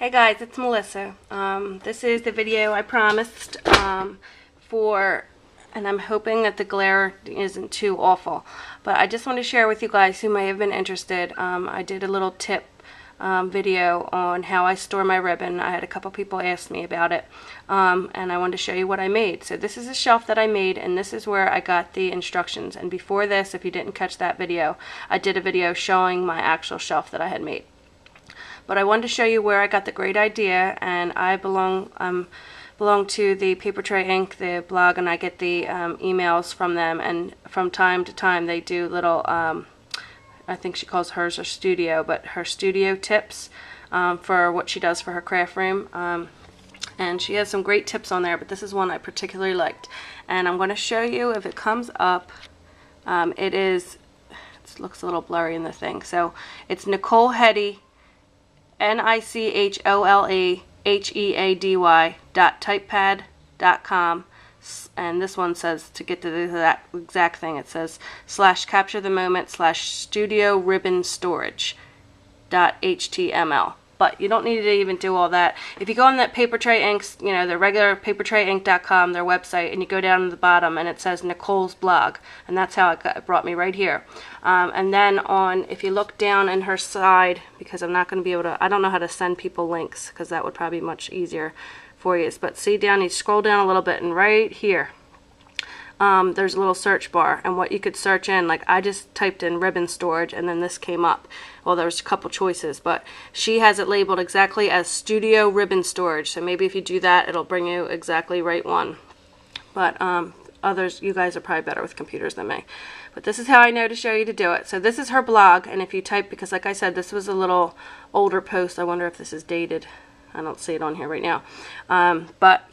Hey guys, it's Melissa. This is the video I promised and I'm hoping that the glare isn't too awful. But I just want to share with you guys who may have been interested. I did a little tip video on how I store my ribbon. I had a couple people ask me about it, and I wanted to show you what I made. So this is a shelf that I made, and this is where I got the instructions. And before this, if you didn't catch that video, I did a video showing my actual shelf that I had made. But I wanted to show you where I got the great idea, and I belong to the Paper Tray Inc., the blog, and I get the emails from them, and from time to time they do little, I think she calls hers her studio, but her studio tips for what she does for her craft room. And she has some great tips on there, but this is one I particularly liked. And I'm going to show you if it comes up. It looks a little blurry in the thing. So it's Nicole Heady, NicoleHeady.typepad.com, and this one says, to get to that exact thing, it says /capture-the-moment/studio ribbon storage.html. But you don't need to even do all that. If you go on that Paper Tray Inc., the regular papertrayinc.com, their website, and you go down to the bottom and it says Nicole's blog, and that's how it brought me right here. And then if you look down in her side, because I'm not going to be able to, I don't know how to send people links, because that would probably be much easier for you. But see down, you scroll down a little bit, and right here, there's a little search bar, and what you could search in, like I just typed in ribbon storage, and then this came up. Well, there's a couple choices, but she has it labeled exactly as studio ribbon storage, so maybe if you do that, it'll bring you exactly right one. But others, you guys are probably better with computers than me. But this is how I know to show you to do it. So this is her blog, and if you type, because like I said, this was a little older post. I wonder if this is dated. I don't see it on here right now. But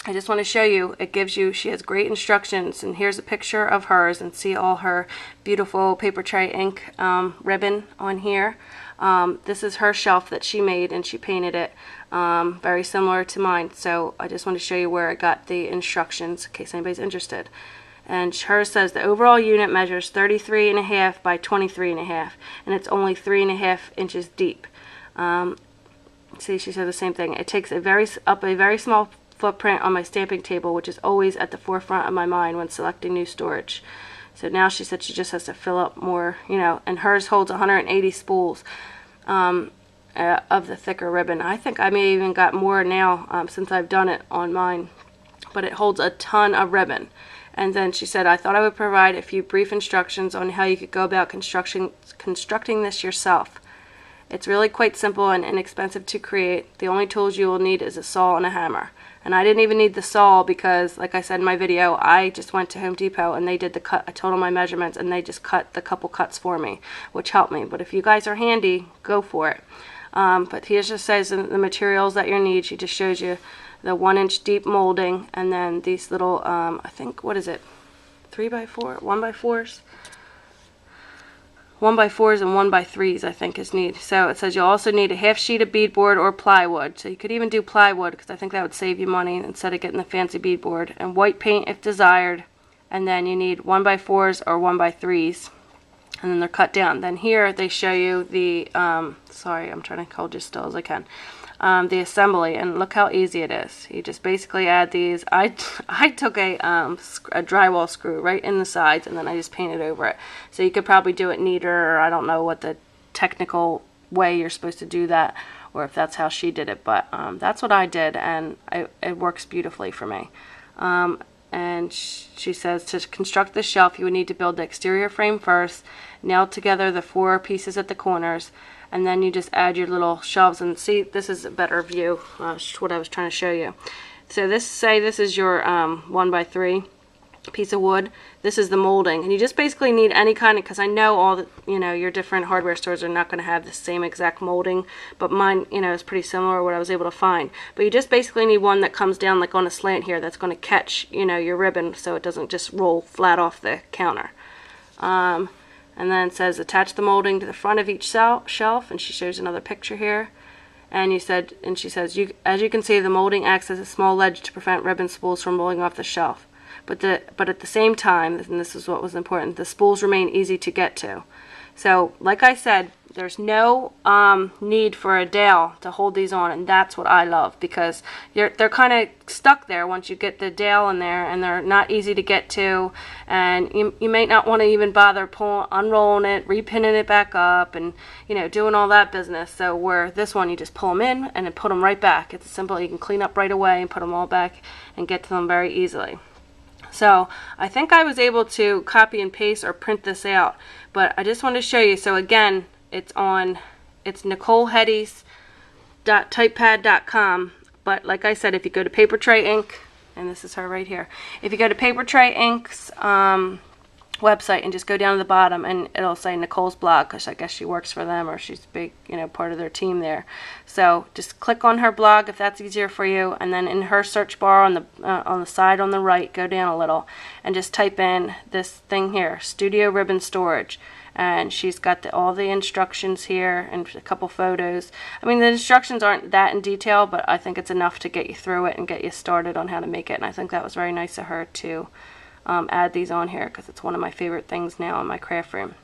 I just want to show you, she has great instructions, and here's a picture of hers, and see all her beautiful Paper Tray Inc. Ribbon on here. This is her shelf that she made, and she painted it very similar to mine. So I just want to show you where I got the instructions in case anybody's interested. And hers says the overall unit measures 33.5 by 23.5, and it's only 3.5 inches deep. See, she said the same thing. It takes a very small footprint on my stamping table, which is always at the forefront of my mind when selecting new storage. So now she said she just has to fill up more, and hers holds 180 spools of the thicker ribbon. I think I may even got more now since I've done it on mine, but it holds a ton of ribbon. And then she said, I thought I would provide a few brief instructions on how you could go about constructing this yourself. It's really quite simple and inexpensive to create. The only tools you will need is a saw and a hammer. And I didn't even need the saw because, like I said in my video, I just went to Home Depot and they did the cut. I told them my measurements and they just cut the couple cuts for me, which helped me. But if you guys are handy, go for it. But here just says the materials that you need. She just shows you the 1-inch deep molding, and then these little, I think, what is it? 3x4? 1x4s? 1x4s and 1x3s, I think, is needed. So it says you'll also need a half sheet of beadboard or plywood. So you could even do plywood, because I think that would save you money instead of getting the fancy beadboard. And white paint if desired. And then you need 1x4s or 1x3s. And then they're cut down. Then here they show you the, sorry, I'm trying to hold you still as I can. The assembly, and look how easy it is. You just basically add these. I took a drywall screw right in the sides, and then I just painted over it. So you could probably do it neater, or I don't know what the technical way you're supposed to do that, or if that's how she did it, but that's what I did, and it works beautifully for me. And she says to construct the shelf, you would need to build the exterior frame first, nail together the 4 pieces at the corners, and then you just add your little shelves. And see, this is a better view, what I was trying to show you. So this is your 1x3 piece of wood. This is the molding, and you just basically need any kind of, because I know all the, your different hardware stores are not going to have the same exact molding, but mine, is pretty similar to what I was able to find. But you just basically need one that comes down like on a slant here, that's going to catch, your ribbon, so it doesn't just roll flat off the counter. And then it says attach the molding to the front of each shelf, and she shows another picture here. And she says, as you can see, the molding acts as a small ledge to prevent ribbon spools from rolling off the shelf. But at the same time, and this is what was important, the spools remain easy to get to. So, like I said, There's no need for a dowel to hold these on, and that's what I love, because they're kind of stuck there once you get the dowel in there, and they're not easy to get to, and you may not want to even bother unrolling it, repinning it back up, and doing all that business. So where this one, you just pull them in and then put them right back. It's simple. You can clean up right away and put them all back and get to them very easily. So I think I was able to copy and paste or print this out, but I just wanted to show you. So again, it's NicoleHeddies.typepad.com, but like I said, if you go to Paper Tray Inc., and this is her right here, if you go to Paper Tray Inc.'s website and just go down to the bottom, and it'll say Nicole's blog, because I guess she works for them, or she's big, part of their team there. So just click on her blog if that's easier for you, and then in her search bar on the side on the right, go down a little and just type in this thing here, Studio Ribbon Storage. And she's got all the instructions here and a couple photos. I mean, the instructions aren't that in detail, but I think it's enough to get you through it and get you started on how to make it. And I think that was very nice of her to add these on here, because it's one of my favorite things now in my craft room.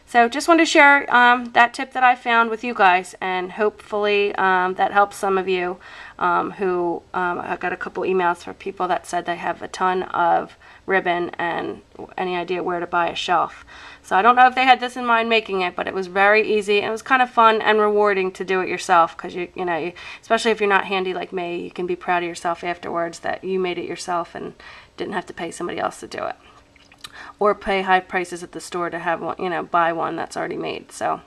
So just wanted to share that tip that I found with you guys, and hopefully that helps some of you who I got a couple emails for people that said they have a ton of ribbon and any idea where to buy a shelf. So I don't know if they had this in mind making it, but it was very easy. It was kind of fun and rewarding to do it yourself, because you especially if you're not handy like me, you can be proud of yourself afterwards that you made it yourself and didn't have to pay somebody else to do it, or pay high prices at the store to have one, buy one that's already made. So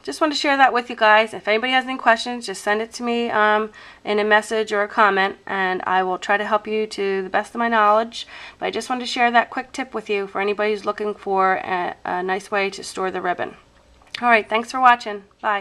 just wanted to share that with you guys. If anybody has any questions, just send it to me in a message or a comment, and I will try to help you to the best of my knowledge. But I just wanted to share that quick tip with you for anybody who's looking for a nice way to store the ribbon. Alright, thanks for watching. Bye.